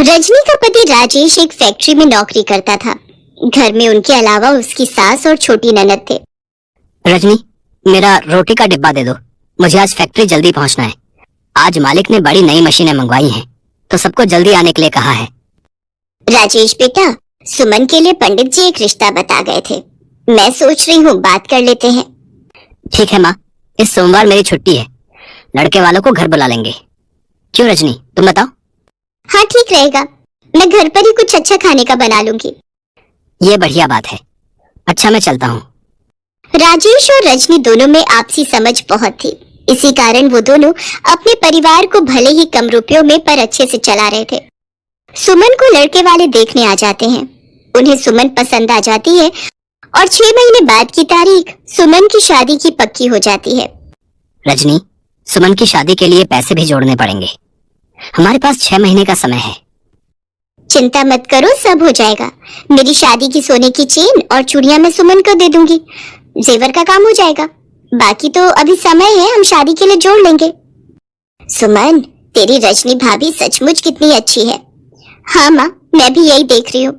रजनी का पति राजेश एक फैक्ट्री में नौकरी करता था। घर में उनके अलावा उसकी सास और छोटी ननद थे। रजनी, मेरा रोटी का डिब्बा दे दो, मुझे आज फैक्ट्री जल्दी पहुंचना है। आज मालिक ने बड़ी नई मशीनें मंगवाई हैं, तो सबको जल्दी आने के लिए कहा है। राजेश बेटा, सुमन के लिए पंडित जी एक रिश्ता बता गए थे। मैं सोच रही हूँ बात कर लेते हैं। ठीक है माँ, इस सोमवार मेरी छुट्टी है, लड़के वालों को घर बुला लेंगे। क्यों रजनी, तुम बताओ। हाँ ठीक रहेगा, मैं घर पर ही कुछ अच्छा खाने का बना लूंगी। ये बढ़िया बात है। अच्छा, मैं चलता हूँ। राजेश और रजनी दोनों में आपसी समझ बहुत थी। इसी कारण वो दोनों अपने परिवार को भले ही कम रुपयों में पर अच्छे से चला रहे थे। सुमन को लड़के वाले देखने आ जाते हैं। उन्हें सुमन पसंद आ जाती है और 6 महीने बाद की तारीख सुमन की शादी की पक्की हो जाती है। रजनी, सुमन की शादी के लिए पैसे भी जोड़ने पड़ेंगे। हमारे पास 6 महीने का समय है। चिंता मत करो, सब हो जाएगा। मेरी शादी की सोने की चेन और चूड़ियां मैं सुमन को दे दूंगी, जेवर का काम हो जाएगा। बाकी तो अभी समय है, हम शादी के लिए जोड़ लेंगे। सुमन, तेरी रजनी भाभी सचमुच कितनी अच्छी है। हाँ माँ, मैं भी यही देख रही हूँ।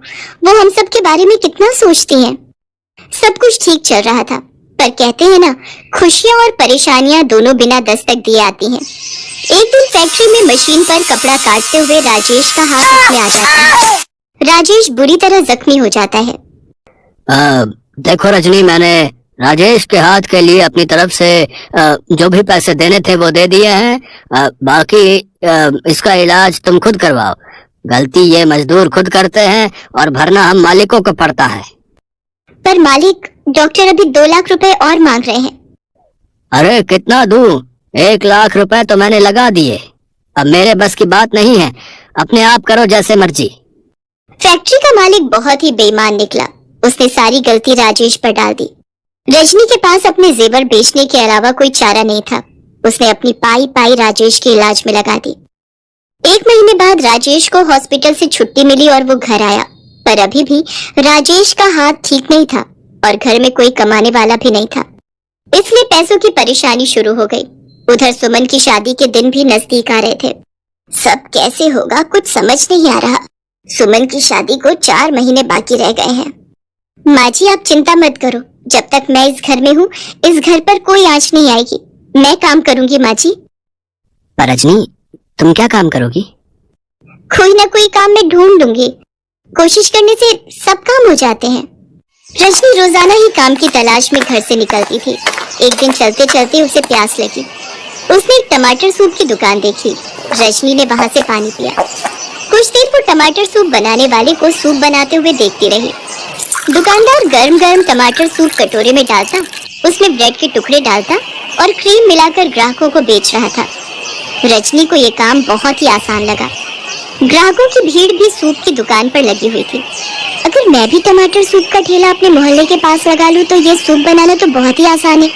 वो हम सब के बारे में कितना सोचती हैं। सब कुछ ठीक चल रहा था, पर कहते हैं ना, खुशियाँ और परेशानियां दोनों बिना दस्तक दिए आती हैं। एक दिन फैक्ट्री में मशीन पर कपड़ा काटते हुए राजेश का हाथ उसमें आ जाता है। राजेश बुरी तरह जख्मी हो जाता है। देखो रजनी, मैंने राजेश के हाथ के लिए अपनी तरफ से जो भी पैसे देने थे वो दे दिए हैं। बाकी इसका इलाज तुम खुद करवाओ। गलती ये मजदूर खुद करते हैं और भरना हम मालिकों को पड़ता है। पर मालिक, डॉक्टर अभी 2 लाख रुपए और मांग रहे हैं। अरे कितना दूं? 1 लाख रुपए तो मैंने लगा दिए। अब मेरे बस की बात नहीं है, अपने आप करो जैसे मर्जी। फैक्ट्री का मालिक बहुत ही बेईमान निकला। उसने सारी गलती राजेश पर डाल दी। रजनी के पास अपने जेवर बेचने के अलावा कोई चारा नहीं था। उसने अपनी पाई पाई राजेश के इलाज में लगा दी। 1 महीने बाद राजेश को हॉस्पिटल से छुट्टी मिली और वो घर आया, पर अभी भी राजेश का हाथ ठीक नहीं था और घर में कोई कमाने वाला भी नहीं था, इसलिए पैसों की परेशानी शुरू हो गई। उधर सुमन की शादी के दिन भी नजदीक आ रहे थे। सब कैसे होगा, कुछ समझ नहीं आ रहा। सुमन की शादी को 4 महीने बाकी रह गए हैं। माँ जी, आप चिंता मत करो, जब तक मैं इस घर में हूँ, इस घर पर कोई आंच नहीं आएगी। मैं काम करूंगी माँ जी। पर रजनी, तुम क्या काम करोगी? कोई ना कोई काम मैं ढूंढ लूंगी। कोशिश करने से सब काम हो जाते हैं। रजनी रोजाना ही काम की तलाश में घर से निकलती थी। एक दिन चलते चलते उसे प्यास लगी। उसने एक टमाटर सूप की दुकान देखी। रजनी ने वहां से पानी पिया। कुछ देर वो टमाटर सूप बनाने वाले को सूप बनाते हुए देखती रही। दुकानदार गरम गरम टमाटर सूप कटोरे में डालता, उसमें ब्रेड के टुकड़े डालता और क्रीम मिलाकर ग्राहकों को बेच रहा था। रजनी को ये काम बहुत ही आसान लगा। ग्राहकों की भीड़ भी सूप की दुकान पर लगी हुई थी। अगर मैं भी टमाटर सूप का ठेला अपने मोहल्ले के पास लगा लूं तो ये सूप बनाना तो बहुत ही आसान है।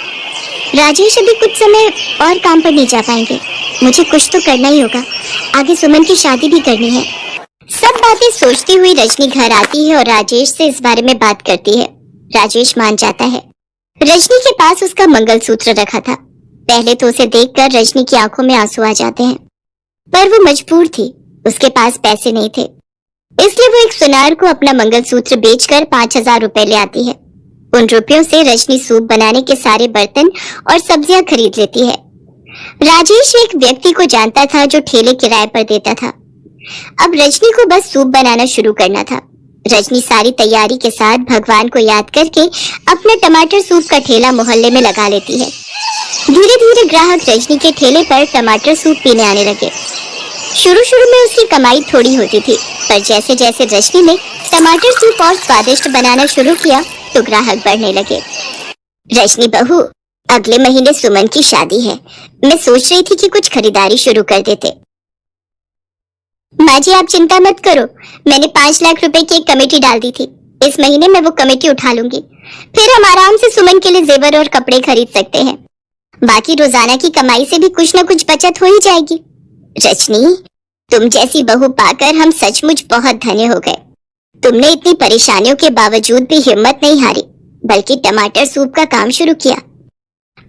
राजेश अभी कुछ समय और काम पर नहीं जा पाएंगे। मुझे कुछ तो करना ही होगा। आगे सुमन की शादी भी करनी है। सब बातें सोचती हुई रजनी घर आती है और राजेश से इस बारे में बात करती है। राजेश मान जाता है। रजनी के पास उसका मंगलसूत्र रखा था। पहले तो उसे देखकर रजनी की आंखों में आंसू आ जाते हैं, पर वो मजबूर थी। उसके पास पैसे नहीं थे, इसलिए वो एक सुनार को अपना मंगलसूत्र बेचकर 5000 रुपए ले आती है। उन रुपयों से रजनी सूप बनाने के सारे बर्तन और सब्जियां खरीद लेती है। राजेश एक व्यक्ति को जानता था जो ठेले किराए पर देता था। अब रजनी को बस सूप बनाना शुरू करना था। रजनी सारी तैयारी के साथ भगवान को याद करके अपना टमाटर सूप का ठेला मोहल्ले में लगा लेती है। धीरे धीरे ग्राहक रजनी के ठेले पर टमाटर सूप पीने आने लगे। शुरू में उसकी कमाई थोड़ी होती थी, पर जैसे जैसे रजनी ने टमाटर सूप और स्वादिष्ट बनाना शुरू किया तो ग्राहक बढ़ने लगे। रजनी बहू, अगले महीने सुमन की शादी है। मैं सोच रही थी कि कुछ खरीदारी शुरू कर देते। माँ जी, आप चिंता मत करो, मैंने 5 लाख रुपए की एक कमेटी डाल दी थी। इस महीने मैं वो कमेटी उठा लूंगी, फिर हम आराम से सुमन के लिए जेवर और कपड़े खरीद सकते हैं। बाकी रोजाना की कमाई से भी कुछ न कुछ बचत हो ही जाएगी। रजनी, तुम जैसी बहू पाकर हम सचमुच बहुत धन्य हो गए। तुमने इतनी परेशानियों के बावजूद भी हिम्मत नहीं हारी, बल्कि टमाटर सूप का काम शुरू किया।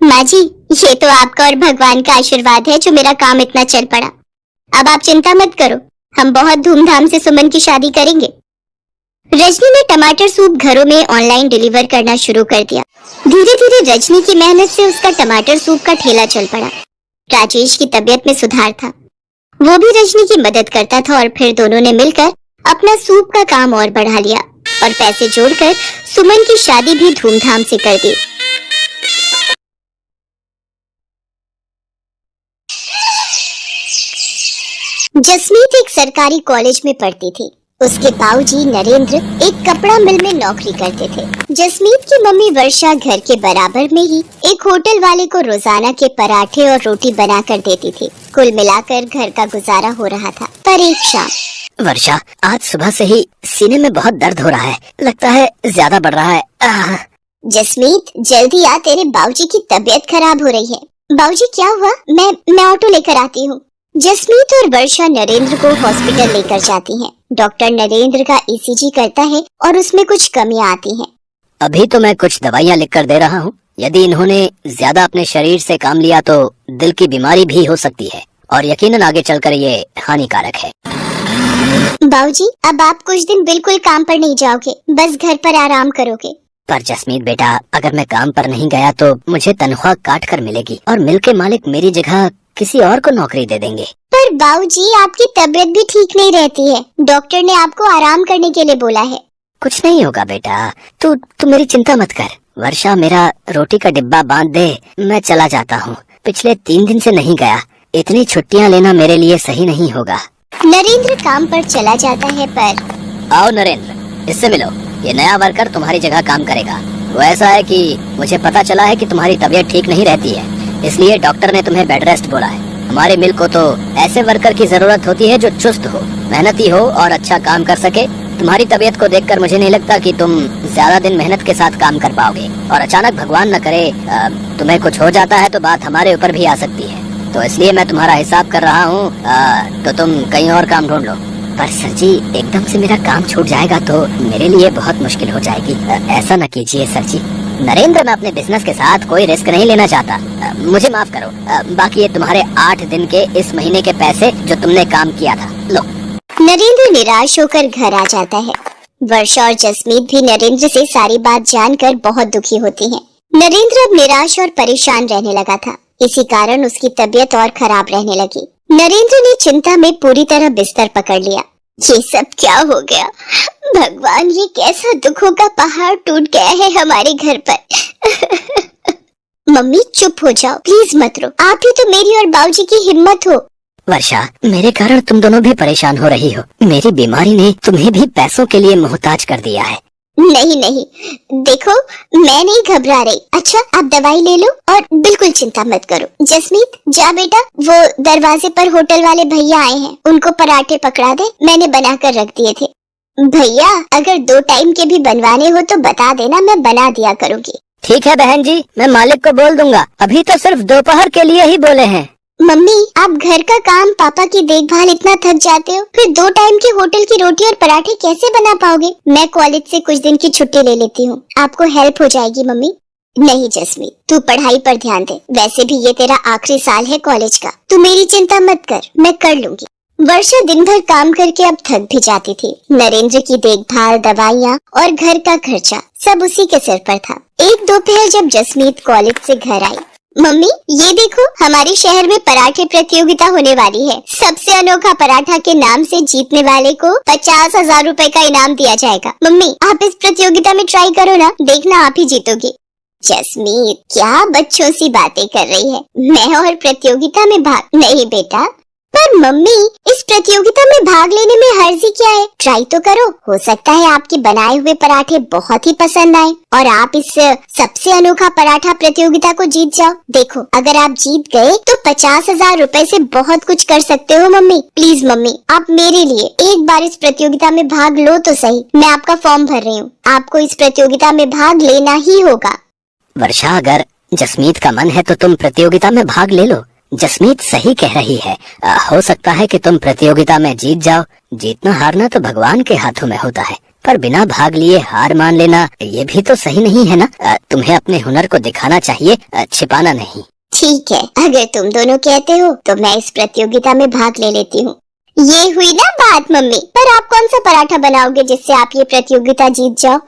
माँ जी, ये तो आपका और भगवान का आशीर्वाद है जो मेरा काम इतना चल पड़ा। अब आप चिंता मत करो, हम बहुत धूमधाम से सुमन की शादी करेंगे। रजनी ने टमाटर सूप घरों में ऑनलाइन डिलीवर करना शुरू कर दिया। धीरे धीरे रजनी की मेहनत से उसका टमाटर सूप का ठेला चल पड़ा। राजेश की तबीयत में सुधार था, वो भी रजनी की मदद करता था और फिर दोनों ने मिलकर अपना सूप का काम और बढ़ा लिया और पैसे जोड़कर सुमन की शादी भी धूमधाम से कर दी। जसमीत एक सरकारी कॉलेज में पढ़ती थी। उसके बाबूजी नरेंद्र एक कपड़ा मिल में नौकरी करते थे। जसमीत की मम्मी वर्षा घर के बराबर में ही एक होटल वाले को रोजाना के पराठे और रोटी बना कर देती थी। कुल मिलाकर घर का गुजारा हो रहा था। पर एक शाम, वर्षा, आज सुबह से ही सीने में बहुत दर्द हो रहा है, लगता है ज्यादा बढ़ रहा है। जसमीत जल्दी आ, तेरे बाबूजी की तबीयत खराब हो रही है। बाबूजी क्या हुआ? मैं ऑटो लेकर आती हूँ। जसमीत और वर्षा नरेंद्र को हॉस्पिटल लेकर जाती हैं। डॉक्टर नरेंद्र का ईसीजी करता है और उसमें कुछ कमियां आती हैं। अभी तो मैं कुछ दवाइयाँ लिख कर दे रहा हूँ। यदि इन्होंने ज्यादा अपने शरीर से काम लिया तो दिल की बीमारी भी हो सकती है और यकीनन आगे चलकर ये हानिकारक है। बाबूजी, अब आप कुछ दिन बिल्कुल काम पर नहीं जाओगे, बस घर पर आराम करोगे। पर जसमीत बेटा, अगर मैं काम पर नहीं गया तो मुझे तनख्वाह काट कर मिलेगी और मिल के मालिक मेरी जगह किसी और को नौकरी दे देंगे। पर बाबूजी, आपकी तबीयत भी ठीक नहीं रहती है। डॉक्टर ने आपको आराम करने के लिए बोला है। कुछ नहीं होगा बेटा, तू मेरी चिंता मत कर। वर्षा, मेरा रोटी का डिब्बा बांध दे, मैं चला जाता हूँ। पिछले 3 दिन से नहीं गया, इतनी छुट्टियाँ लेना मेरे लिए सही नहीं होगा। नरेंद्र काम पर चला जाता है। पर आओ नरेंद्र, इससे मिलो, ये नया वर्कर तुम्हारी जगह काम करेगा। वो ऐसा है कि मुझे पता चला है कि तुम्हारी तबीयत ठीक नहीं रहती है, इसलिए डॉक्टर ने तुम्हें बेड रेस्ट बोला है। हमारे मिल को तो ऐसे वर्कर की जरूरत होती है जो चुस्त हो, मेहनती हो और अच्छा काम कर सके। तुम्हारी तबीयत को देखकर मुझे नहीं लगता कि तुम ज्यादा दिन मेहनत के साथ काम कर पाओगे और अचानक भगवान न करे तुम्हें कुछ हो जाता है तो बात हमारे ऊपर भी आ सकती है। तो इसलिए मैं तुम्हारा हिसाब कर रहा हूँ, तो तुम कहीं और काम ढूंढ लो। पर सर जी, एकदम से मेरा काम छूट जाएगा तो मेरे लिए बहुत मुश्किल हो जाएगी। ऐसा न कीजिए सर जी। नरेंद्र, मैं अपने बिजनेस के साथ कोई रिस्क नहीं लेना चाहता। मुझे माफ करो। बाकी ये तुम्हारे 8 दिन के इस महीने के पैसे जो तुमने काम किया था, लो। नरेंद्र निराश होकर घर आ जाता है। वर्षा और जसमीत भी नरेंद्र से सारी बात जानकर बहुत दुखी होती हैं। नरेंद्र अब निराश और परेशान रहने लगा था। इसी कारण उसकी तबीयत और खराब रहने लगी। नरेंद्र ने चिंता में पूरी तरह बिस्तर पकड़ लिया। ये सब क्या हो गया? भगवान, ये कैसा दुखों का पहाड़ टूट गया है हमारे घर पर। मम्मी चुप हो जाओ, प्लीज मत रो। आप ही तो मेरी और बाबूजी की हिम्मत हो। वर्षा, मेरे कारण तुम दोनों भी परेशान हो रही हो। मेरी बीमारी ने तुम्हें भी पैसों के लिए मोहताज कर दिया है। नहीं नहीं, देखो मैं नहीं घबरा रही। अच्छा, आप दवाई ले लो और बिल्कुल चिंता मत करो। जसमीत, जा बेटा, वो दरवाजे पर होटल वाले भैया आए हैं, उनको पराठे पकड़ा दे, मैंने बना कर रख दिए थे। भैया, अगर 2 टाइम के भी बनवाने हो तो बता देना, मैं बना दिया करूँगी। ठीक है बहन जी, मैं मालिक को बोल दूंगा। अभी तो सिर्फ दोपहर के लिए ही बोले हैं। मम्मी, आप घर का काम, पापा की देखभाल इतना थक जाते हो, फिर 2 टाइम के होटल की रोटी और पराठे कैसे बना पाओगे? मैं कॉलेज से कुछ दिन की छुट्टी ले लेती हूँ, आपको हेल्प हो जाएगी। मम्मी, नहीं जसमीत, तू पढ़ाई पर ध्यान दे। वैसे भी ये तेरा आखिरी साल है कॉलेज का, तू मेरी चिंता मत कर, मैं कर लूंगी। वर्षा दिन भर काम करके अब थक भी जाती थी। नरेंद्र की देखभाल, दवाइयाँ और घर का खर्चा सब उसी के सिर पर था। एक दोपहर जब जसमीत कॉलेज से घर आई, मम्मी ये देखो, हमारे शहर में पराठे प्रतियोगिता होने वाली है। सबसे अनोखा पराठा के नाम से जीतने वाले को 50,000 रुपए का इनाम दिया जाएगा। मम्मी, आप इस प्रतियोगिता में ट्राई करो ना, देखना आप ही जीतोगी। जसमीत, क्या बच्चों सी बातें कर रही है? मैं और प्रतियोगिता में भाग नहीं बेटा। पर मम्मी, इस प्रतियोगिता में भाग लेने में हर्जी क्या है? ट्राई तो करो, हो सकता है आपके बनाए हुए पराठे बहुत ही पसंद आए और आप इस सबसे अनोखा पराठा प्रतियोगिता को जीत जाओ। देखो, अगर आप जीत गए तो 50,000 रुपए से बहुत कुछ कर सकते हो। मम्मी प्लीज, मम्मी आप मेरे लिए एक बार इस प्रतियोगिता में भाग लो तो सही। मैं आपका फॉर्म भर रही हूँ, आपको इस प्रतियोगिता में भाग लेना ही होगा। वर्षा, अगर जसमीत का मन है तो तुम प्रतियोगिता में भाग ले लो। जसमीत सही कह रही है। हो सकता है कि तुम प्रतियोगिता में जीत जाओ। जीतना हारना तो भगवान के हाथों में होता है, पर बिना भाग लिए हार मान लेना ये भी तो सही नहीं है ना। तुम्हें अपने हुनर को दिखाना चाहिए, छिपाना नहीं। ठीक है, अगर तुम दोनों कहते हो तो मैं इस प्रतियोगिता में भाग ले लेती हूँ। ये हुई ना बात मम्मी। पर आप कौन सा पराठा बनाओगे जिससे आप ये प्रतियोगिता जीत जाओ?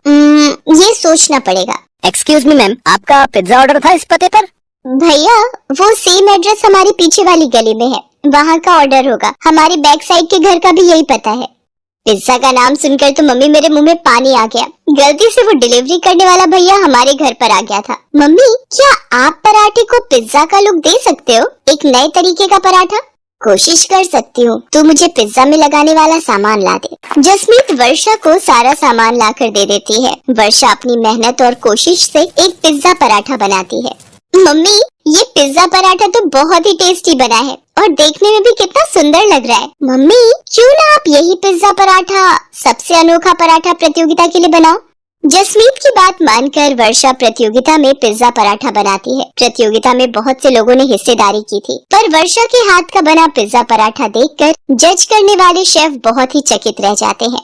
ये सोचना पड़ेगा। एक्सक्यूज मी मैम, आपका पिज्जा ऑर्डर था इस पते पर? भैया वो सेम एड्रेस हमारी पीछे वाली गली में है, वहाँ का ऑर्डर होगा। हमारे बैक साइड के घर का भी यही पता है। पिज्जा का नाम सुनकर तो मम्मी मेरे मुंह में पानी आ गया। गलती से वो डिलीवरी करने वाला भैया हमारे घर पर आ गया था। मम्मी क्या आप पराठे को पिज्जा का लुक दे सकते हो? एक नए तरीके का पराठा? कोशिश कर सकती हूँ, तू मुझे पिज्जा में लगाने वाला सामान ला दे। जसमीत वर्षा को सारा सामान लाकर दे देती है। वर्षा अपनी मेहनत और कोशिश से एक पिज्जा पराठा बनाती है। मम्मी ये पिज्जा पराठा तो बहुत ही टेस्टी बना है और देखने में भी कितना सुंदर लग रहा है। मम्मी क्यों ना आप यही पिज्जा पराठा सबसे अनोखा पराठा प्रतियोगिता के लिए बनाओ। जसमीत की बात मानकर वर्षा प्रतियोगिता में पिज्जा पराठा बनाती है। प्रतियोगिता में बहुत से लोगों ने हिस्सेदारी की थी, पर वर्षा के हाथ का बना पिज्जा पराठा देखकर जज करने वाले शेफ बहुत ही चकित रह जाते हैं।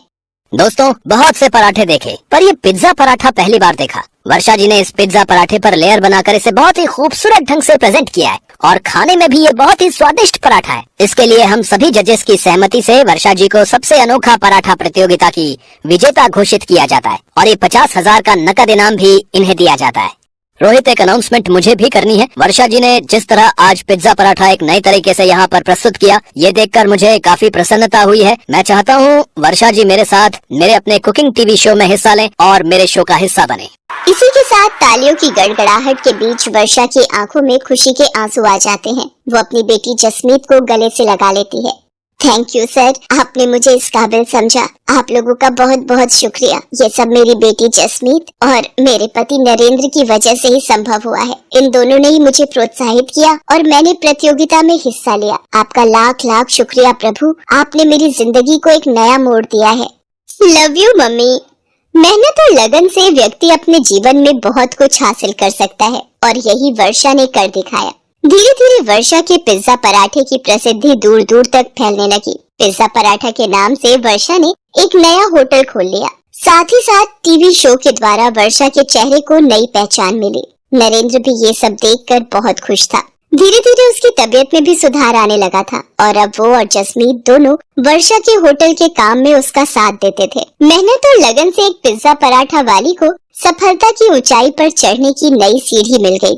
दोस्तों बहुत से पराठे देखे, पर ये पिज्जा पराठा पहली बार देखा। वर्षा जी ने इस पिज्जा पराठे पर लेयर बनाकर इसे बहुत ही खूबसूरत ढंग से प्रेजेंट किया है और खाने में भी ये बहुत ही स्वादिष्ट पराठा है। इसके लिए हम सभी जजेस की सहमति से वर्षा जी को सबसे अनोखा पराठा प्रतियोगिता की विजेता घोषित किया जाता है और ये 50,000 का नकद इनाम भी इन्हें दिया जाता है। रोहित, एक अनाउंसमेंट मुझे भी करनी है। वर्षा जी ने जिस तरह आज पिज्जा पराठा एक नए तरीके से यहाँ पर प्रस्तुत किया, ये देखकर मुझे काफी प्रसन्नता हुई है। मैं चाहता हूँ वर्षा जी मेरे साथ मेरे अपने कुकिंग टीवी शो में हिस्सा लें और मेरे शो का हिस्सा बने। इसी के साथ तालियों की गड़गड़ाहट के बीच वर्षा की आंखों में खुशी के आंसू आ जाते हैं। वो अपनी बेटी जसमीत को गले से लगा लेती है। थैंक यू सर, आपने मुझे इस काबिल समझा। आप लोगों का बहुत बहुत शुक्रिया। ये सब मेरी बेटी जसमीत और मेरे पति नरेंद्र की वजह से ही संभव हुआ है। इन दोनों ने ही मुझे प्रोत्साहित किया और मैंने प्रतियोगिता में हिस्सा लिया। आपका लाख लाख शुक्रिया प्रभु, आपने मेरी जिंदगी को एक नया मोड़ दिया है। Love you mummy. मेहनत और लगन से व्यक्ति अपने जीवन में बहुत कुछ हासिल कर सकता है और यही वर्षा ने कर दिखाया। धीरे धीरे वर्षा के पिज्जा पराठे की प्रसिद्धि दूर दूर तक फैलने लगी। पिज्जा पराठा के नाम से वर्षा ने एक नया होटल खोल लिया। साथ ही साथ टीवी शो के द्वारा वर्षा के चेहरे को नई पहचान मिली। नरेंद्र भी ये सब देखकर बहुत खुश था। धीरे धीरे उसकी तबीयत में भी सुधार आने लगा था और अब वो और जसमीत दोनों वर्षा के होटल के काम में उसका साथ देते थे। मेहनत और लगन से एक पिज्जा पराठा वाली को सफलता की ऊंचाई पर चढ़ने की नई सीढ़ी मिल गई।